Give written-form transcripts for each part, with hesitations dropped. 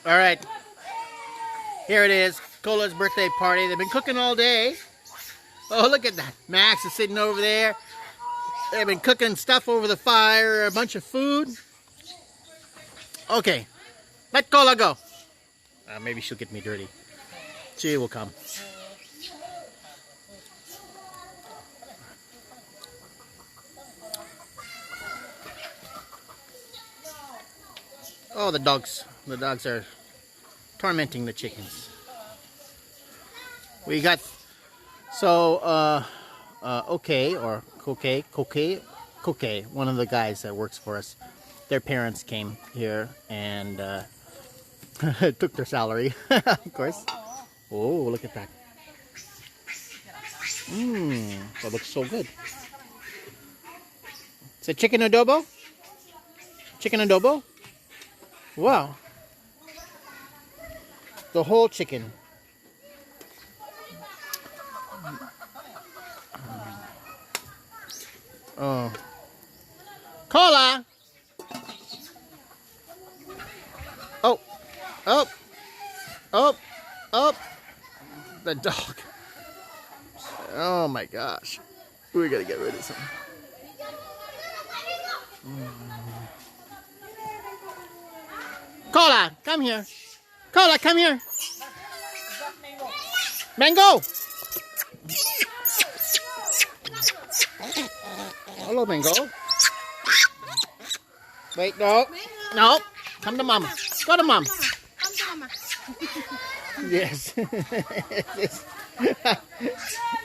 All right, here it is. Cola's birthday party. They've been cooking all day. Oh, look at that. Max is sitting over there. They've been cooking stuff over the fire, a bunch of food. Okay, let Cola go. Maybe she'll get me dirty. She will come. Oh, the dogs. The dogs are tormenting the chickens. We got, so, okay, or Koke, one of the guys that works for us, their parents came here and took their salary, of course. Oh, look at that. That looks so good. Is it chicken adobo? Chicken adobo? Wow. The whole chicken. Oh. Cola! Oh. Oh. Oh. Oh. The dog. Oh my gosh. We gotta get rid of some. Cola, come here. Cola, come here. Mango. Hello, Mango. Wait, no. No. Come to Mama. Go to Mom. Come to Mama. Yes.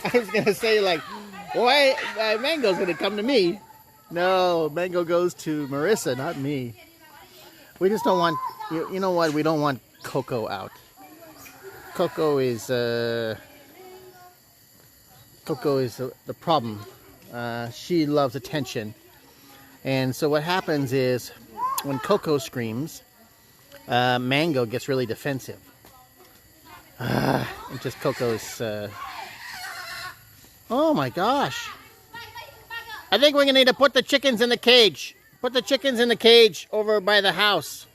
I was going to say, like, why Mango's going to come to me? No, Mango goes to Marissa, not me. We just don't want, you know what, we don't want Coco out. Coco is the problem. She loves attention. And so what happens is, when Coco screams, Mango gets really defensive. And just Coco's, oh my gosh. I think we're going to need to put the chickens in the cage. Put the chickens in the cage over by the house.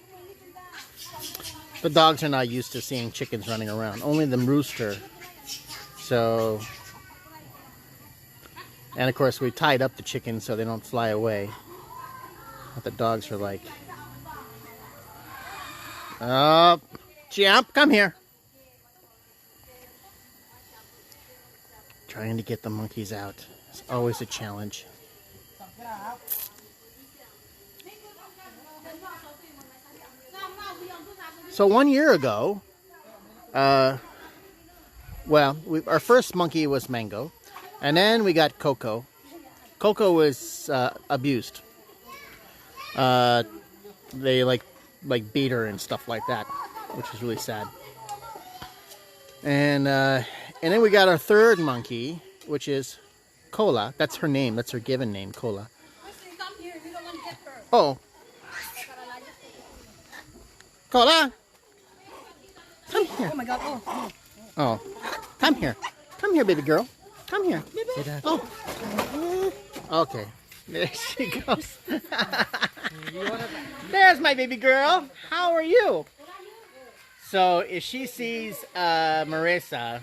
The dogs are not used to seeing chickens running around. Only the rooster. So, and of course we tied up the chickens so they don't fly away. But the dogs are like, oh, Jump, come here. Trying to get the monkeys out. It's always a challenge. So 1 year ago, our first monkey was Mango, and then we got Coco. Coco was abused. They like beat her and stuff like that, which was really sad. And then we got our third monkey, which is Cola. That's her name. That's her given name, Cola. Oh. Cola! Come here. Oh my God. Oh. Oh. Come here. Come here, baby girl. Come here. Oh. Okay. There she goes. There's my baby girl. How are you? So if she sees Marissa,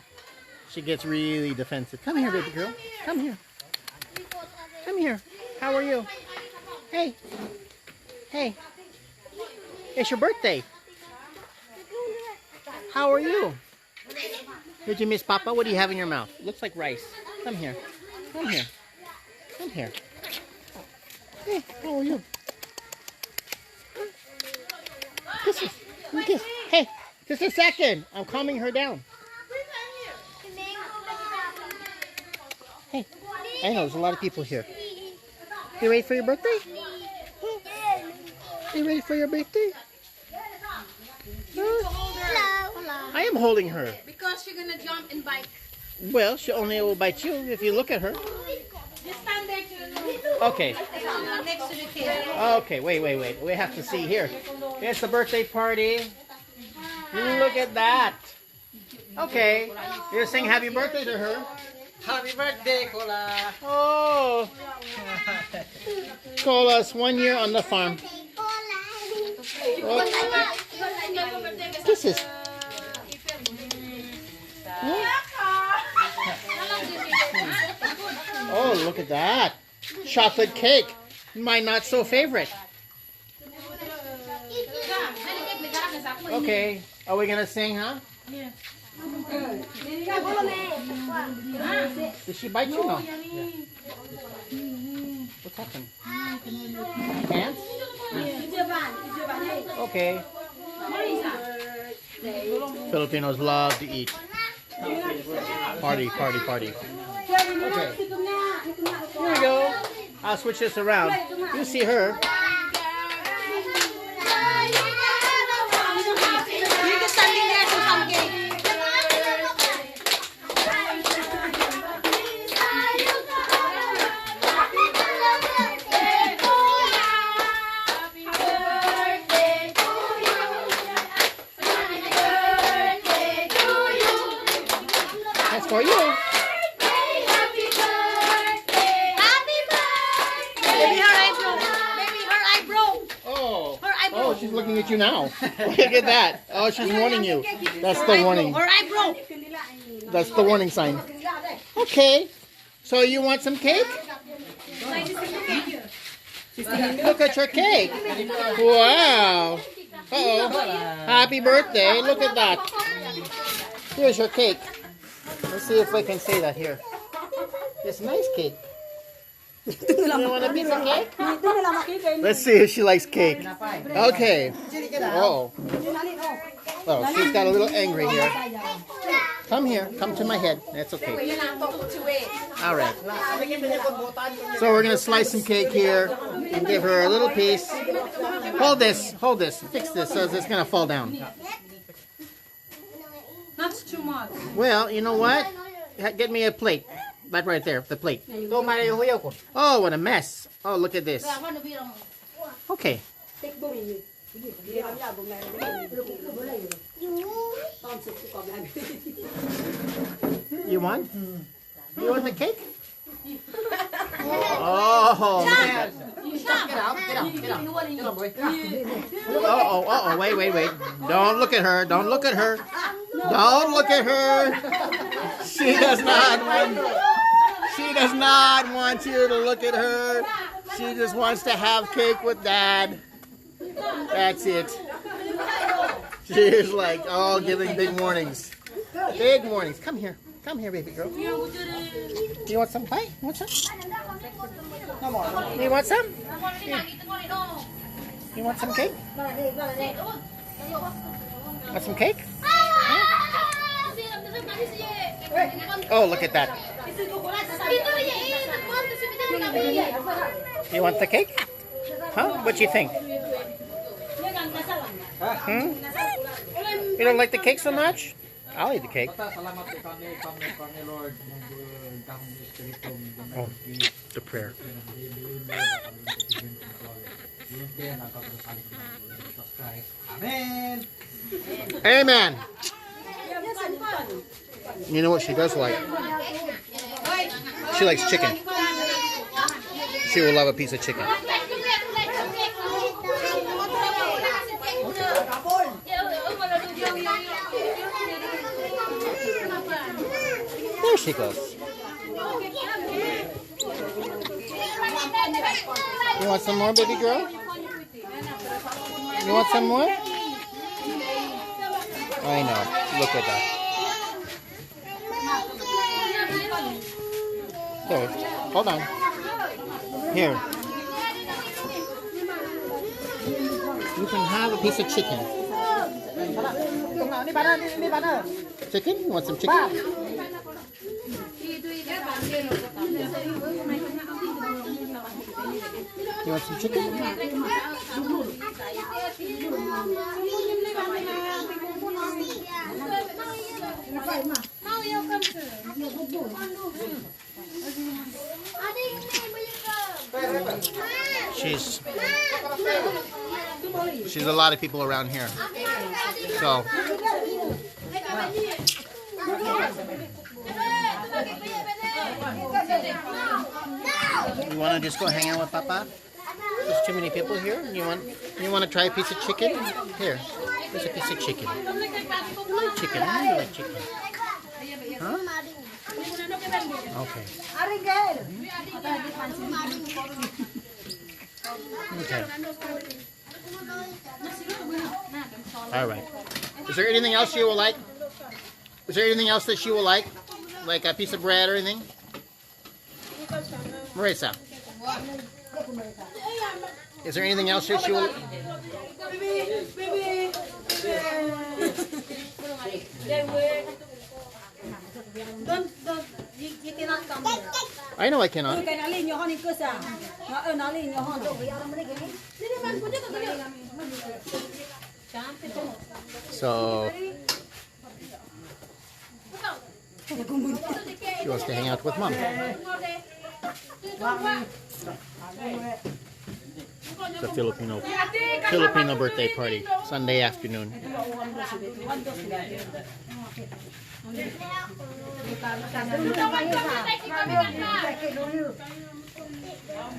she gets really defensive. Come here, baby girl. Come here. Come here. How are you? Hey. Hey. It's your birthday. How are you? Did you miss Papa? What do you have in your mouth? Looks like rice. Come here. Come here. Come here. Hey, how are you? Kisses. Kiss. Hey, just a second. I'm calming her down. Hey, I know there's a lot of people here. You ready for your birthday? You ready for your birthday? I am holding her. Because she's gonna jump and bite. Well, she only will bite you if you look at her. Just stand there to Okay. next to the kid. Okay, wait. We have to see here. It's the birthday party. Look at that. Okay. You're saying happy birthday to her. Happy birthday, Cola! Oh. Cola's 1 year on the farm. Okay. Kisses. Hmm? Oh, look at that. Chocolate cake. My not so favorite. Okay. Are we gonna sing, huh? Yeah. Did she bite you? No. What's happened? Pants? Okay. Filipinos love to eat. Party, party, party. Okay. Here we go. I'll switch this around. You see her. That's for you. Oh, she's looking at you now. Look at that. Oh, she's warning you. That's the warning. That's the warning sign. Okay. So you want some cake? Look at your cake. Wow. Uh-oh. Happy birthday. Look at that. Here's your cake. Let's see if we can say that here. It's nice cake. You want a piece of cake? Let's see if she likes cake. Okay. Oh. Oh, she's got a little angry here. Come here. Come to my head. That's okay. All right. So we're going to slice some cake here and give her a little piece. Hold this. Hold this. Fix this so it's going to fall down. That's too much. Well, you know what? Get me a plate. That right there, the plate. Oh, what a mess. Oh, look at this. Okay. You want? You want the cake? Oh. Uh-oh, wait. Don't look at her. Don't look at her. Don't look at her. She does not want you to look at her. She just wants to have cake with Dad. That's it. She's like, oh, giving big warnings. Big warnings. Come here. Come here, baby girl. You want some pie? You want some? You want some? You want some cake? Want some cake? Oh, look at that. You want the cake? Huh? What do you think? Hmm? You don't like the cake so much? I'll eat the cake. Oh, the prayer. Amen. Amen. You know what she does like? She likes chicken. She will love a piece of chicken. There she goes. You want some more, baby girl? You want some more? I know. Look at that. There. Hold on. Here. You can have a piece of chicken. Chicken? You want some chicken? You want some chicken? She's a lot of people around here. So you want to just go hang out with Papa? There's too many people here. You want to try a piece of chicken? Here. There's a piece of chicken. You like chicken? I know you like chicken. Huh? Okay. Okay. All right. Is there anything else you will like? Is there anything else that she will like? Like a piece of bread or anything? Marisa. Is there anything else that she will... You cannot come here. I know I cannot. So... She wants to hang out with Mom. It's a Filipino birthday party, Sunday afternoon.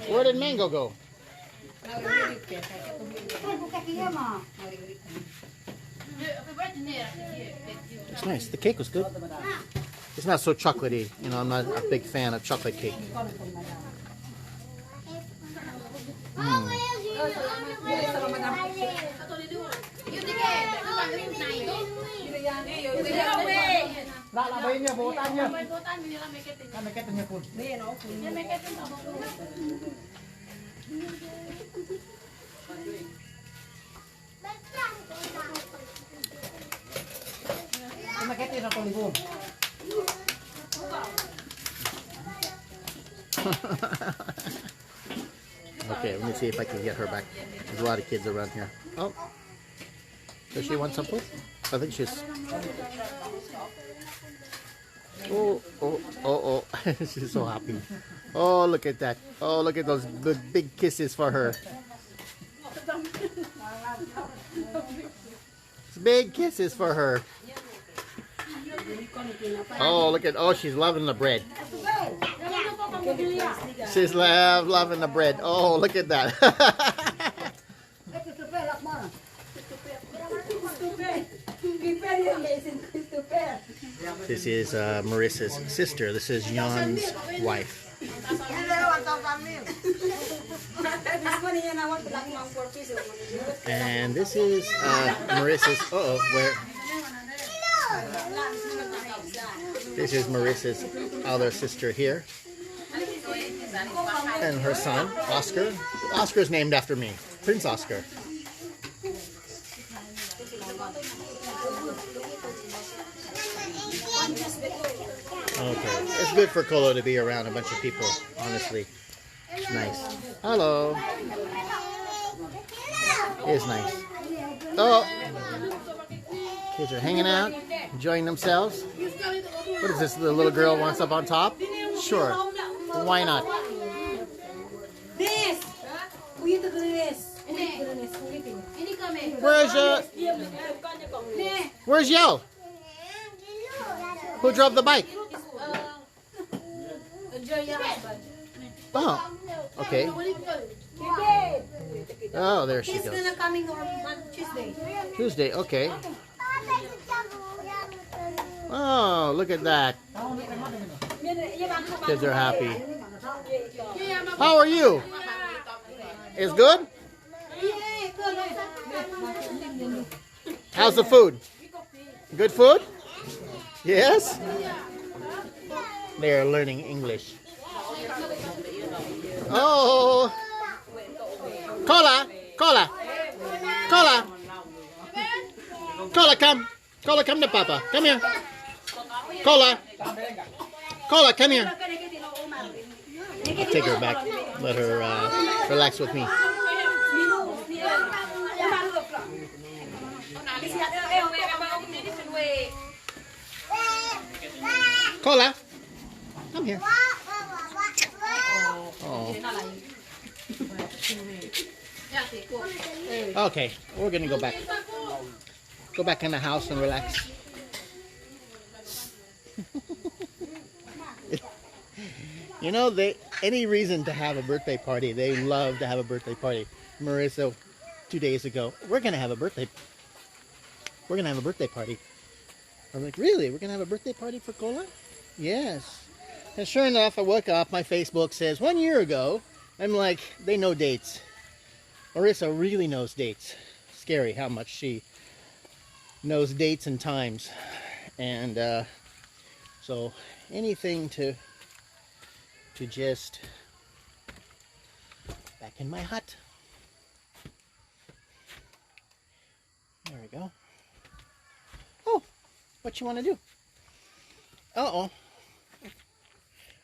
Where did Mango go? It's nice. The cake was good. It's not so chocolatey. You know, I'm not a big fan of chocolate cake. Okay, let me see if I can get her back. There's a lot of kids around here. Oh, does she want some food? I think she's... Oh, she's so happy. Oh, look at that. Oh, look at those big kisses for her. Big kisses for her. Oh, look at... Oh, she's loving the bread. She's loving the bread. Oh, look at that. This is Marissa's sister. This is Jan's wife. And this is Marissa's... Uh-oh, where... This is Marissa's other sister here. And her son, Oscar. Oscar's named after me. Prince Oscar. Okay. It's good for Colo to be around a bunch of people, honestly. It's nice. Hello. It's nice. Oh! Kids are hanging out, enjoying themselves. What is this? The little girl wants up on top? Sure. Why not? Where's Yo? Who drove the bike? Oh, okay. Oh, there she goes. Tuesday, okay. Oh, look at that. Kids are happy. How are you? It's good? How's the food? Good food? Yes? They are learning English. Oh! Cola! Cola! Cola! Cola, come! Cola, come to Papa. Come here. Cola! Cola, come here. I'll take her back. Let her relax with me. Cola, come here. Oh. Okay, we're gonna go back. Go back in the house and relax. You know, any reason to have a birthday party, they love to have a birthday party. Marissa, 2 days ago, we're gonna have a birthday. we're going to have a birthday party. I'm like, really? We're going to have a birthday party for Cola? Yes. And sure enough, I woke up, my Facebook says 1 year ago. I'm like, they know dates. Marissa really knows dates. Scary how much she knows dates and times. And so anything to just back in my hut. There we go. Oh, what you want to do? Uh-oh.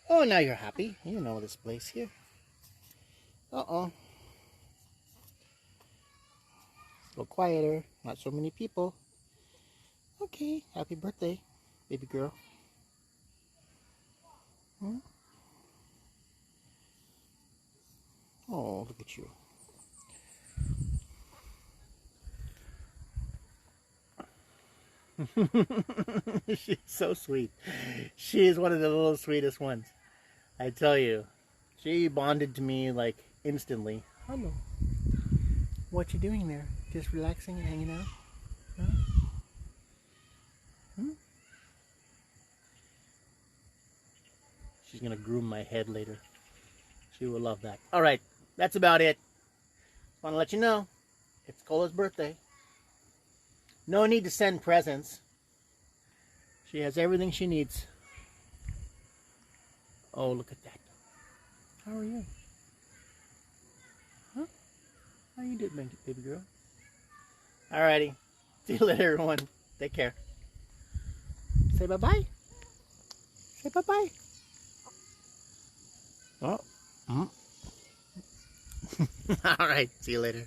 Oh, now you're happy. You know this place here. Uh-oh. It's a little quieter. Not so many people. Okay, happy birthday, baby girl. Hmm? Oh, look at you. She's so sweet. She is one of the little sweetest ones. I tell you. She bonded to me like instantly. Hello. What you doing there? Just relaxing and hanging out? Huh? Hmm? She's gonna groom my head later. She will love that. Alright, that's about it. Want to let you know, it's Cola's birthday. No need to send presents. She has everything she needs. Oh, look at that. How are you? Huh? How you doing, baby girl? Alrighty. See you later, everyone. Take care. Say bye-bye. Say bye-bye. Oh. Alright. See you later.